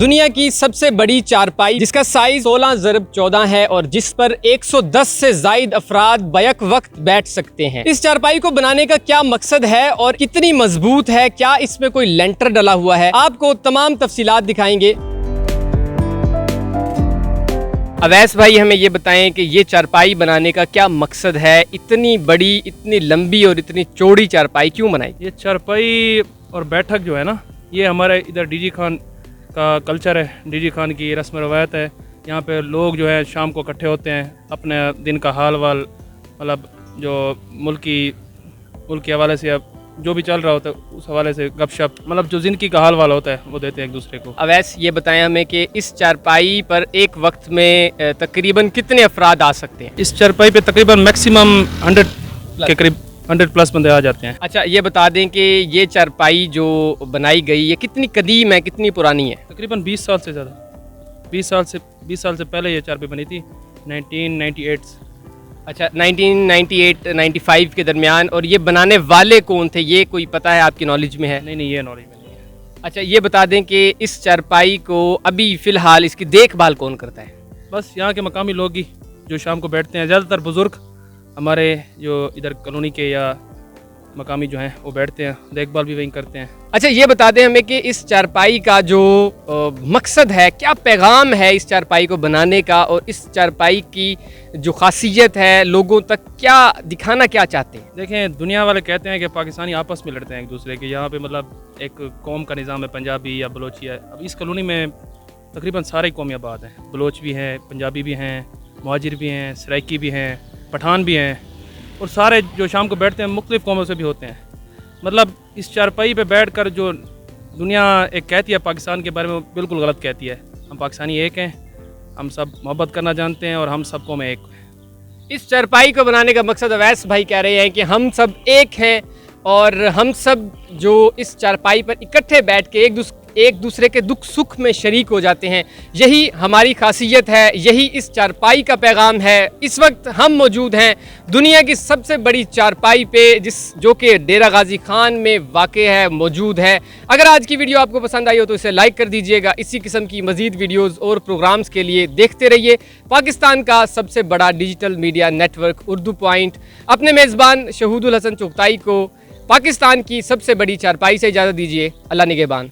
दुनिया की सबसे बड़ी चारपाई जिसका साइज 16x14 है और जिस पर 110 से जायद अफराद बैक वक्त बैठ सकते हैं। इस चारपाई को बनाने का क्या मकसद है और कितनी मजबूत है, क्या इसमें कोई लेंटर डला हुआ है, आपको तमाम तफसीलात दिखाएंगे। अवैस भाई, हमें ये बताएं कि ये चारपाई बनाने का क्या मकसद है? इतनी बड़ी, इतनी लंबी और इतनी चौड़ी चारपाई क्यों बनाई? ये चारपाई और बैठक जो है ना, ये हमारे इधर डीजी खान का कल्चर है, डीजी खान की रस्म रवायत है। यहाँ पे लोग जो है शाम को इकट्ठे होते हैं, अपने दिन का हाल वाल, मतलब जो मुल्क के हवाले से अब जो भी चल रहा होता है उस हवाले से गपशप, मतलब जो ज़िंदगी का हाल वाल होता है वो देते हैं एक दूसरे को। अवैस, ये बताएं हमें कि इस चारपाई पर एक वक्त में तकरीबन कितने अफराद आ सकते हैं? इस चारपाई पे तकरीबन मैक्सिमम 100 के करीब 100+ बंदे आ जाते हैं। अच्छा, ये बता दें कि ये चारपाई जो बनाई गई ये कितनी कदीम है, कितनी पुरानी है? तकरीबन 20 साल से ज़्यादा, 20 साल से पहले ये चारपाई बनी थी, 1998। अच्छा, 1998-95 के दरमियान। और ये बनाने वाले कौन थे, ये कोई पता है, आपकी नॉलेज में है? नहीं, ये नॉलेज में नहीं है। अच्छा, ये बता दें कि इस चारपाई को अभी फ़िलहाल इसकी देखभाल कौन करता है? बस यहाँ के मकामी लोग ही जो शाम को बैठते हैं, ज़्यादातर बुज़ुर्ग हमारे जो इधर कॉलोनी के या मकामी जो हैं वो बैठते हैं, देखभाल भी वहीं करते हैं। अच्छा, ये बता दें हमें कि इस चारपाई का जो मकसद है, क्या पैगाम है इस चारपाई को बनाने का, और इस चारपाई की जो खासियत है लोगों तक क्या दिखाना क्या चाहते हैं? देखें, दुनिया वाले कहते हैं कि पाकिस्तानी आपस में लड़ते हैं एक दूसरे के। यहाँ पे मतलब एक कौम का निज़ाम है, पंजाबी या बलोची है। अब इस कॉलोनी में तकरीबन सारे कौमी आबाद हैं, बलोच भी हैं, पंजाबी भी हैं, मुहाजिर भी हैं, सराइकी भी हैं, पठान भी हैं, और सारे जो शाम को बैठते हैं मुख्तलिफ़ कौमों से भी होते हैं। मतलब इस चारपाई पे बैठकर जो दुनिया एक कहती है पाकिस्तान के बारे में, बिल्कुल गलत कहती है। हम पाकिस्तानी एक हैं, हम सब मोहब्बत करना जानते हैं और हम सबको में एक हैं। इस चारपाई को बनाने का मकसद अवैस भाई कह रहे हैं कि हम सब एक हैं और हम सब जो इस चारपाई पर इकट्ठे बैठ के एक दूसरे के दुख सुख में शरीक हो जाते हैं, यही हमारी खासियत है, यही इस चारपाई का पैगाम है। इस वक्त हम मौजूद हैं दुनिया की सबसे बड़ी चारपाई पे, जो कि डेरा गाजी खान में वाक़े है, मौजूद है। अगर आज की वीडियो आपको पसंद आई हो तो इसे लाइक कर दीजिएगा। इसी किस्म की मज़ीद वीडियोज़ और प्रोग्राम्स के लिए देखते रहिए पाकिस्तान का सबसे बड़ा digital media network Urdu point. अपने मेज़बान शहूदुल हसन चुगताई को पाकिस्तान की सबसे बड़ी चारपाई से इजाज़त दीजिए। अल्लाह निगहबान।